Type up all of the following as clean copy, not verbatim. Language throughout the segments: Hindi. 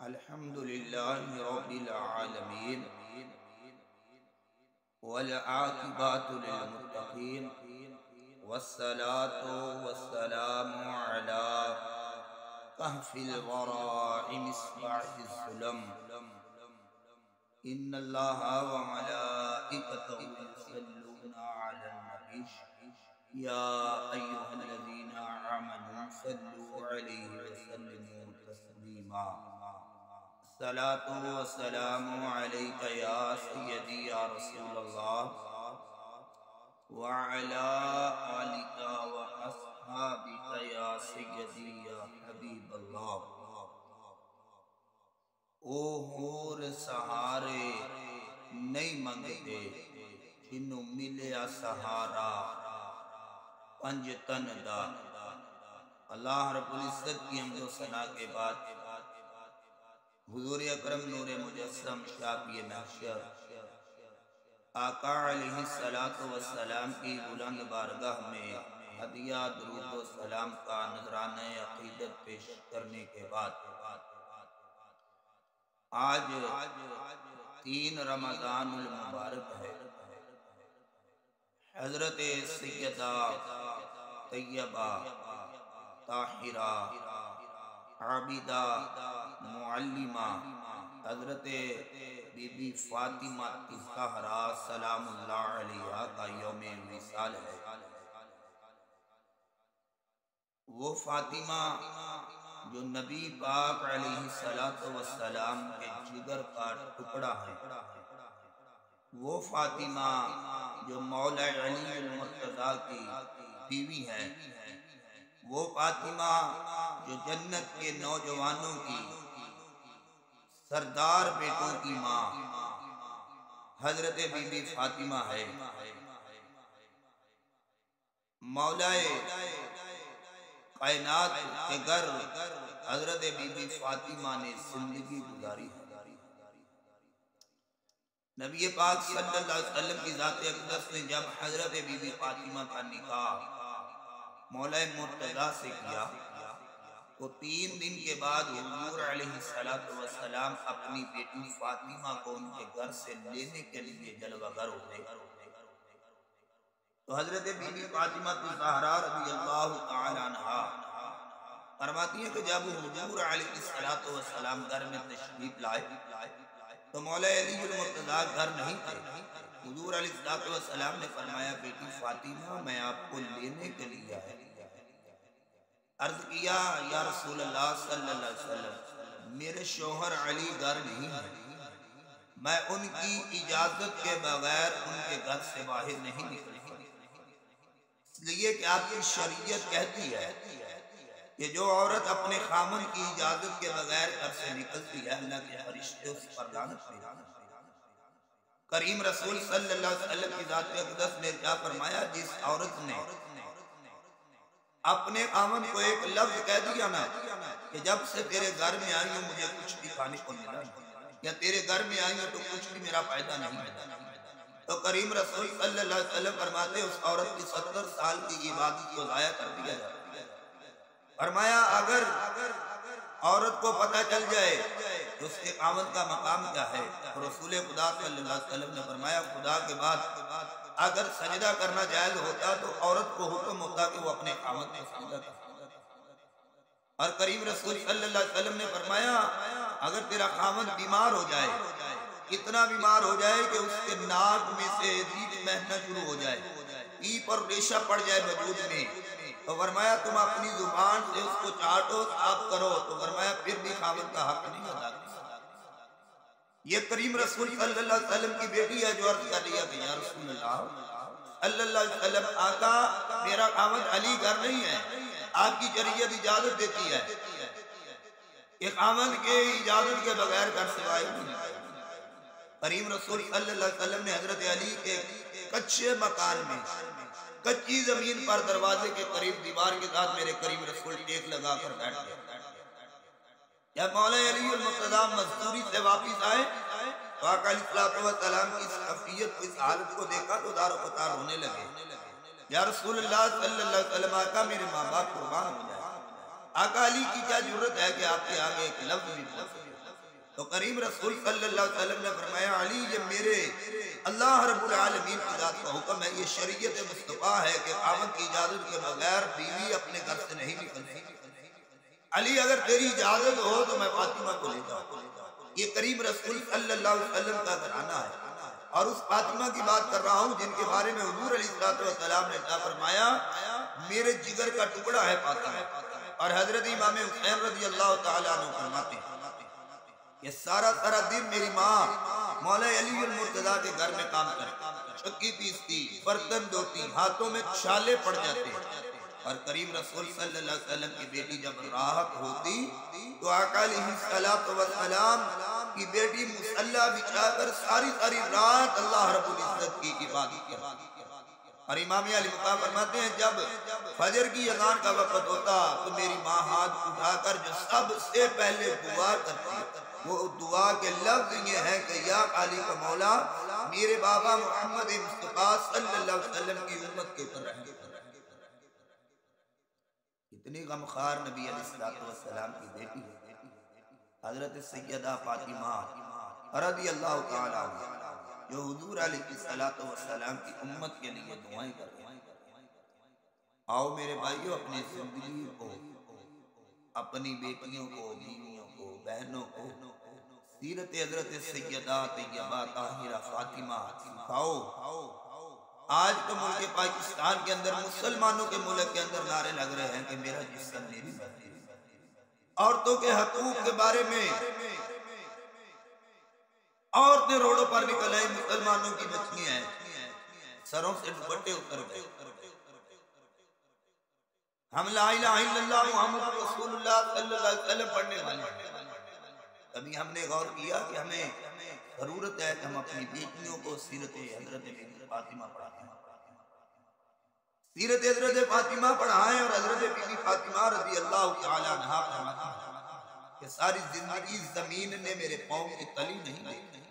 अल्हम्दुलिल्लाहि रब्बिल आलमीन वल आक़िबतु लिल मुत्तक़ीन वस्सलातु वस्सलामु अला कहफिल वराइ मिस्बाहिज़ ज़ुलम इन्नल्लाहा व मलाइकतहु युसल्लूना अलन नबी या अय्युहल्लज़ीना आमनू सल्लू अलैहि वसल्लिमू तस्लीमा। सलातु व सलामु अलैका या सय्यदी या रसूलल्लाह व अला आलिका व अस्हाबिका या सय्यदी या हबीबल्लाह। ओ होर सहारे नहीं मंगते जिन्नू मिलिया सहारा पंज तन दा। अल्लाह रब्बुल इज्जत की हमदो सना के बाद हुजूर अकरम नूरे मुजस्सम शाफिए महशर आका अलैहिस्सलातु वस्सलाम की बुलंद बारगाह में हदिया दुरूद व सलाम का नजराना अकीदत पेश करने के बाद आज 3 रमज़ानुल मुबारक है। हजरत सैयदा तैयबा ताहिरा आबिदा मुअल्लिमा हजरत बीबी फातिमा ज़हरा सलामुल्लाह अलैहा का यौम विसाल है। वो फातिमा जो नबी पाक अलैहिस्सलातु वस्सलाम के जिगर का टुकड़ा है, वो फातिमा जो मौला अली अल मुर्तज़ा की बीवी है, वो फातिमा जो जन्नत के नौजवानों की सरदार बेटों की माँ हजरत बीबी फातिमा है। मौलाए कायनात के घर हजरत बीबी फातिमा ने जिंदगी गुजारी है। नबी पाक सल्लल्लाहु अलैहि वसल्लम की ज़ात अक़दस ने जब हजरत बीबी फातिमा का निकाह मौला मुर्तज़ा से किया तो 3 दिन के बाद हुजूर अलैहिस्सलातु वस्सलाम अपनी बेटी फातिमा को उनके घर से लेने के लिए जलवागर हो गए। तो हजरत बीबी फातिमा ज़हरा रज़ियल्लाहु तआला अन्हा फरमाती है कि जब हुजूर अलैहिस्सलातु वस्सलाम घर में तशरीफ लाए तो मौला अली अल मुर्तज़ा घर नहीं थे। हुजूर अलैहिस्सलातु वस्सलाम ने फरमाया, बेटी फातिमा मैं आपको लेने के लिए आया। अर्ज किया, या रसूल अल्लाह सल्लल्लाहु अलैहि वसल्लम मेरे शौहर अली घर नहीं है, मैं उनकी इजाजत के बगैर उनके घर से बाहर नहीं निकल सकती। इसलिए कि आपकी शरीयत कहती है कि जो औरत अपने खामन की इजाजत के बगैर घर से निकलती है अल्लाह के फरिश्ते उस पर लानत भेजते हैं। करीम रसूल सल्लल्लाहु अलैहि वसल्लम की ज़ात अक़दस ने क्या फरमाया, जिस औरत ने अपने खामन को एक लफ्ज कह दिया ना कि जब से तेरे घर में आई हूँ मुझे कुछ भी खाने को मिला या तेरे घर में आई हूँ तो कुछ भी मेरा फायदा नहीं मिला, तो करीम रसूल सल्लल्लाहु अलैहि वसल्लम फरमाते उस औरत की 70 साल की इबादत को ज़ाया कर दिया जाता है। फरमाया अगर औरत को पता चल जाए तो उसके खामन का मकाम क्या है, तो रसूल खुदा सल्लल्लाहु अलैहि वसल्लम ने फरमाया खुदा के बाद अगर सजदा करना जायज होता तो औरत को हुक्म होता कि वो अपने खामन को सजदा करे। और करीम रसूल सल्लल्लाहु अलैहि वसल्लम ने फरमाया अगर तेरा खामन बीमार हो जाए, इतना बीमार हो जाए कि उसके नाक में से दीद बहना शुरू हो जाए, पीप और रेशा पड़ जाए वजूद में, तो फरमाया तुम अपनी जुबान से उसको चाटो साफ करो, तो फरमाया फिर भी खामन का हक नहीं अदा कर। ये करीम रसूल सल्लल्लाहु अलैहि वसल्लम की बेटी है जो अर्ज कर दिया कि या रसूल अल्लाह सल्लल्लाहु अलैहि वसल्लम आका मेरा खामन अली घर नहीं है, आपकी शरीयत इजाजत देती है कि खामन के इजाजत के बगैर घर से बाहर नहीं। करीम रसूल सल्लल्लाहु अलैहि वसल्लम ने हजरत अली के कच्चे मकान में कच्ची जमीन पर दरवाजे के करीब दीवार के साथ मेरे करीम रसूल टेक लगा कर बैठ गए। जब मौला अली अल मुर्तज़ा मजदूरी से वापिस आए तो आका अलैहिस्सलातु वस्सलाम की सफियत इस हालत को देखा तो दारो कतार रोने लगे। या रसूल अल्लाह सल्लल्लाहु अलैहि वसल्लम आका मेरे माँ बाप कुर्बान हो जाए, आका अली की क्या जरूरत है कि आपके आगे एक लफ्ज भी बोल? तो करीम रसूल सल्लल्लाहु अलैहि वसल्लम ने फरमाया, अली ये मेरे अल्लाह रब्बुल आलमीन की जात का हुक्म है, ये शरीयत मुस्तफा है कि खामद की इजाजत के बगैर बीवी अपने घर से नहीं निकलती। अली अगर तेरी इजाजत हो तो मैं फातिमा को ले जाऊं। ये करीम रसूल सल्लल्लाहु अलैहि वसल्लम का घराना है और उस फातिमा की बात कर रहा हूँ जिनके बारे में हुजूर अलैहिस्सलाम ने क्या फरमाया, मेरे जिगर का टुकड़ा है फातिमा। और हजरत इमाम हुसैन रज़ी अल्लाह तआला अन्हु फरमाते हैं कि सारा दिन मेरी माँ मौला अली अल मुर्तजा के घर में काम करती, चक्की पीसती, बर्तन धोती, हाथों में छाले पड़ जाते। और करीम रसूल सल्लल्लाहु अलैहि वसल्लम की बेटी जब राहत होती तो आका अलैहिस्सलातु वस्सलाम की बेटी मुसल्ला बिछाकर सारी रात अल्लाह रब्बुल इज्जत की इबादत करती। और इमाम अली मुकाम फरमाते हैं जब फजर की अज़ान का वक्त होता तो मेरी माँ हाथ उठाकर जो सबसे पहले दुआ करती, वो दुआ के लफ्ज ये है कि या अली का मौला मेरे बाबा मोहम्मद मुस्तफा सल्लल्लाहु अलैहि वसल्लम की उम्मत के ऊपर रहम कर। इतनी गमखार नबी अलैहिस्सलाम की बेटी है हजरत सैयदा फातिमा रज़ियल्लाहु ताला अन्हा, जो हुजूर अलैहिस्सलाम की उम्मत के लिए दुआएं कर रहे हैं। आओ मेरे भाइयों, अपनी जिंदगी को, अपनी बेटियों को, बीवियों को, बहनों को सीरत हजरत सैयदा तैयबा ताहिरा फातिमा सिखाओ। आज तो मुल्क पाकिस्तान के अंदर, मुसलमानों के मुल्क के अंदर नारे लग रहे हैं कि मेरा जिस्म मेरी मर्जी। औरतों के हकूक के बारे में औरतें रोडों पर निकल आई, मुसलमानों की बच्चियां सरों से दुपट्टे उतर गए। हम ला इलाहा इल्लल्लाह मुहम्मद रसूलुल्लाह सल्लल्लाहु अलैहि वसल्लम पढ़ने वाले। कभी हमने गौर किया कि हमें जरूरत है कि हम अपनी बेटियों को सीरत हजरत फातिमा पढ़ाएं, सीरत हजरत फातिमा पढ़ाएं। और हजरत बीबी फातिमा रज़ी अल्लाह तआला अन्हा फरमाती हैं कि सारी जिंदगी जमीन ने मेरे पांव की तली नहीं देखी।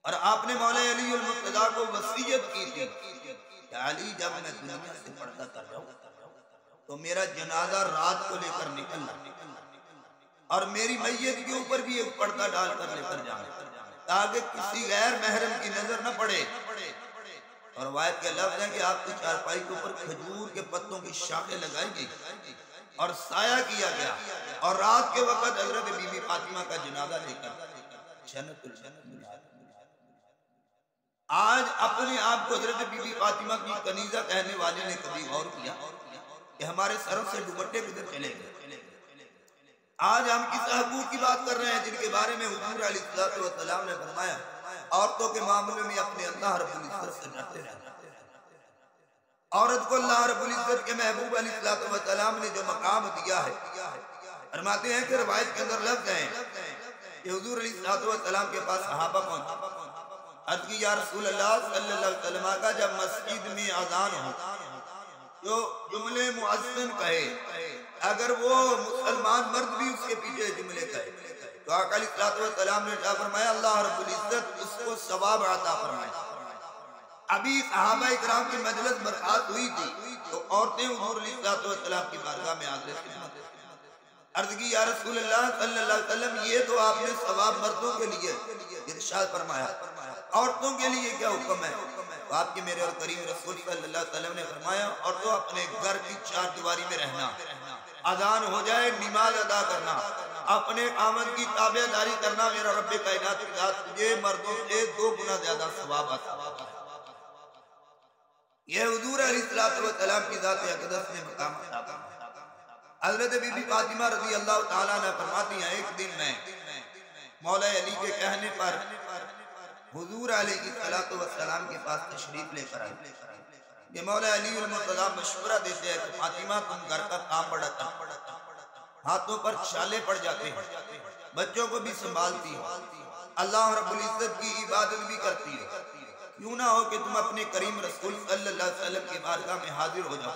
और आपने मौला अली अल मुर्तजा को वसीयत की थी कि अली जब मैं दुनिया से पर्दा कर जाऊं तो मेरा जनाजा रात को लेकर निकलना और मेरी मैयत के ऊपर भी एक पर्दा डालकर लेकर जाना ताकि किसी गैर महरम की नजर न पड़े। और वायद के लफ्ज है कि आपकी चारपाई के ऊपर खजूर के पत्तों की शाखें लगाई गई और साया किया गया और रात के वक्त हजरत बीबी फातिमा का जनाजा लेकर जन्नतुल जन्नत। आज अपने आप को हजरत बीबी फातिमा की कनीजा कहने वाले ने कभी गौर किया कि हमारे सरों से दुपट्टे किधर चले गए? आज हम किस हकूक की बात कर रहे हैं जिनके बारे में हुजूर अलैहिस्सलाम ने फरमाया औरतों के मामले में अपने अल्लाह रब्बुल इज्जत से डरते रहना। औरत को अल्लाह रब्बुल इज्जत के महबूब अलैहिस्सलाम ने जो मकाम दिया है, फरमाते हैं कि रवायत के अंदर लफ्ज है कि हुजूर अलैहिस्सलाम के पास सहाबा पहुंचे, अर्ज़ की या रसूल अल्लाह सल्लल्लाहु अलैहि वसल्लम का जब मस्जिद में अजान हो जो जुमले मुअज्जिन कहे, अगर वो मुसलमान मर्द भी उसके पीछे जुमले कहे तो आका अलैहिस्सलाम ने क्या फरमाया, अल्लाह रब्बुल इज्जत उसको सवाब अता फरमाए। अभी सहाबा इकराम की मजलिस बर्खास्त हुई थी तो औरतें हुजूर अलैहिस्सलाम की बारगाह में हाज़िर खिदमत अर्ज़ की या रसूल अल्लाह सल्लल्लाहु अलैहि वसल्लम ये तो आपने सवाब मर्दों के लिए इरशाद फरमाया, औरतों के लिए क्या हुक्म है? तो आपके मेरे और करीम रसूल सल्लल्लाहु अलैहि वसल्लम ने फरमाया औरतों अपने घर की चार दीवारी में रहना, अजान हो जाए नमाज अदा करना, अपने आमद की ताबेदारी करना, मेरा रब्बे कायनात की जात तुझे मर्दों से 2 गुना ज्यादा सवाब आता है। यह हुजूर अलैहिस्सलाम की जात अक़दस ने मकाम अता फरमाया। हजरत बीबी फातिमा रज़ी अल्लाह ताला अन्हा फरमाती हैं एक दिन मैं मौला अली के कहने पर हुजूर अलैहिस्सलाम के पास तशरीफ लेकर आई। ये मौला अली अल मुर्तज़ा मशवरा देते हैं कि फातिमा तुम घर का काम बड़ा कर, हाथों पर छाले पड़ जाते हैं, बच्चों को भी संभालती हो, अल्लाह रब्बुल इज्जत की इबादत भी करती है, क्यों ना हो कि तुम अपने करीम रसूल सल्लल्लाहु अलैहि वसल्लम की बारगाह में हाजिर हो जाओ।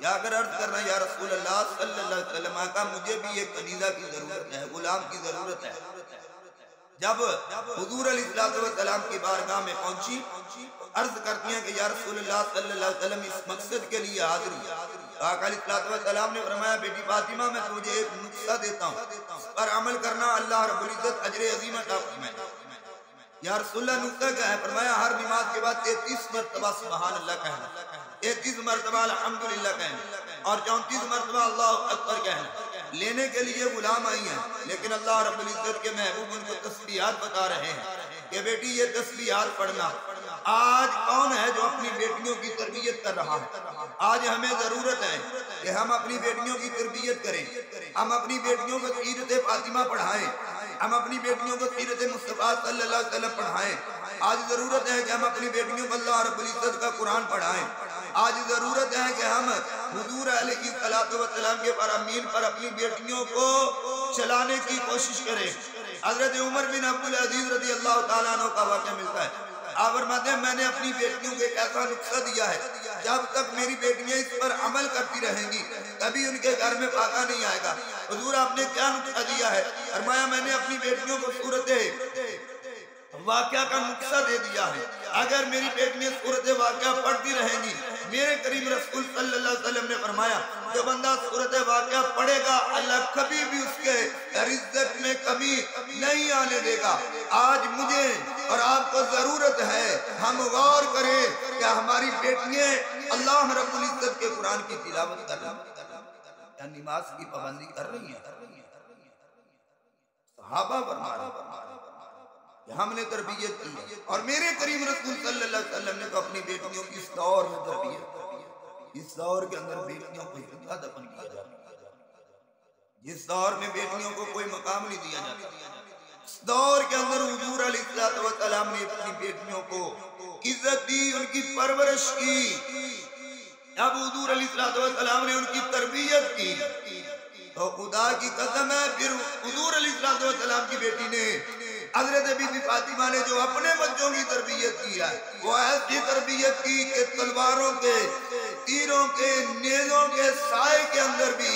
या अगर अर्ज करना या रसूल अल्लाह सल्लल्लाहु अलैहि वसल्लम का मुझे भी एक कनीज़ा की जरूरत है, गुलाम की जरूरत है जब हुजूर अलैहिस्सलाम की बारगाह में पहुंची, अर्ज करती हैं कि या रसूलल्लाह सल्लल्लाहु अलैहि वसल्लम इस मकसद के लिए हाजिर हुई। आका अलैहिस्सलाम ने फरमाया, बेटी फातिमा मैं तुझे एक नुस्खा देता हूँ, पर अमल करना, अल्लाह रब्बुल इज्जत अजर अज़ीम अता फरमाएगा। या रसूलल्लाह नुस्खा क्या है? फरमाया हर नमाज के बाद 33 मरतबा सुभान अल्लाह कहना, 33 मरतबा अल्हम्दुलिल्लाह कहना और 34 मरतबा अल्लाहु अकबर कहना। लेने के लिए गुलाम आई हैं, लेकिन अल्लाह रब्बुल इज्जत के महबूब उनको तस्बीहात बता रहे हैं कि बेटी ये तस्बीहात पढ़ना। आज कौन है जो अपनी बेटियों की तरबियत कर रहा है? आज हमें जरूरत है कि हम अपनी बेटियों की तरबियत करें, हम अपनी बेटियों को सीरत फातिमा पढ़ाएं, हम अपनी बेटियों को सीरत मुस्तफा सल्लल्लाहु अलैहि वसल्लम पढ़ाएं। आज जरूरत है कि हम अपनी बेटियों को अल्लाह रब्बुल इज्जत का कुरान पढ़ाएं। आज जरूरत है कि हम हुजूर अलैहिस्सलातु वस्सलाम के फरमीन पर अपनी बेटियों को चलाने की कोशिश करें। हजरत उमर बिन अब्दुल अजीज रज़ी अल्लाह ताला अन्हु का वाक़या मिलता है। आप फरमाते हैं मैंने अपनी बेटियों को एक ऐसा नुस्खा दिया है, जब तक मेरी बेटियां इस पर अमल करती रहेंगी कभी उनके घर में फाका नहीं आएगा। हुजूर आपने क्या नुस्खा दिया है? फरमाया मैंने अपनी बेटियों को सूरत वाक़या का नुस्खा दे दिया है। अगर मेरी बेटियां सूरत वाक़या पढ़ती रहेंगी, मेरे करीम रसूल सल्लल्लाहु अलैहि वसल्लम ने फरमाया जो बंदा सूरत वाक़या पढ़ेगा अल्लाह कभी भी उसके रिज़्क़ में कमी नहीं आने देगा। आज मुझे और आपको जरूरत है हम गौर करें कि हमारी बेटियां अल्लाह रब्बुल इज्जत के कुरान की तिलावत कर रही हैं, नमाज की पाबंदी कर रही हैं। सहाबा फरमा रहे हमने तरबियत की और मेरे करीम रसूल सल्लल्लाहु अलैहि वसल्लम ने तो अपनी बेटियों की इस दौर में तरबियत की। इस दौर के अंदर बेटियों को जिंदा दफन किया जाता है, जिस दौर में बेटियों को कोई मकाम नहीं दिया जाता, इस दौर के अंदर हुजूर अलैहिस्सलातु वस्सलाम ने अपनी बेटियों को इज्जत दी, उनकी परवरिश की। जब हुजूर अलैहिस्सलातु वस्सलाम ने उनकी तरबियत की तो खुदा की कसम है फिर हुजूर अलैहिस्सलातु वस्सलाम की बेटी ने हज़रत बीबी फातिमा ने जो अपने बच्चों की तरबियत की है वो ऐसी तरबियत की कि तलवारों के, तीरों के, नेज़ों के साए के अंदर भी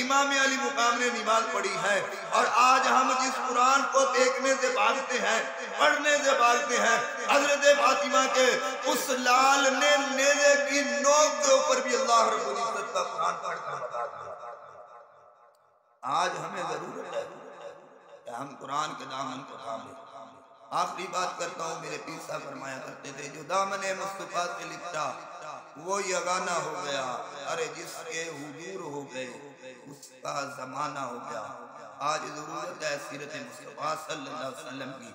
इमाम अली मुकाम ने नमाज पढ़ी है। और आज हम जिस कुरान को देखने से भागते हैं, पढ़ने से भागते हैं, हज़रत फातिमा के उस लाल ने नेज़े की नोक के ऊपर भी अल्लाह रब्बुल इज्जत का कुरान पढ़कर बता दिया। आज हमें जरूरत है हम कुरान के दामन को थामे। आखिरी बात करता हूँ, मेरे पीर साहब फरमाया करते थे जो दामने मुस्तफा से लिपटा वो यगाना हो गया, अरे जिसके हुजूर हो गए उसका जमाना हो गया। आज जरूरत है सीरत मुस्तफा सल्लल्लाहु अलैहि वसल्लम की।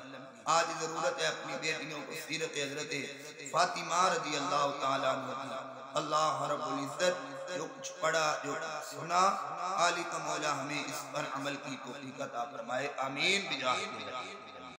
आज जरूरत है अपनी बेटियों को सीरत हजरत फातिमा रज़ी अल्लाह ताला अन्हा। अल्लाह रब्बुल इज्जत जो कुछ पढ़ा जो सुना आली का मौला हमें इस पर अमल की तौफीक अता फरमाए। आमीन बिजाह।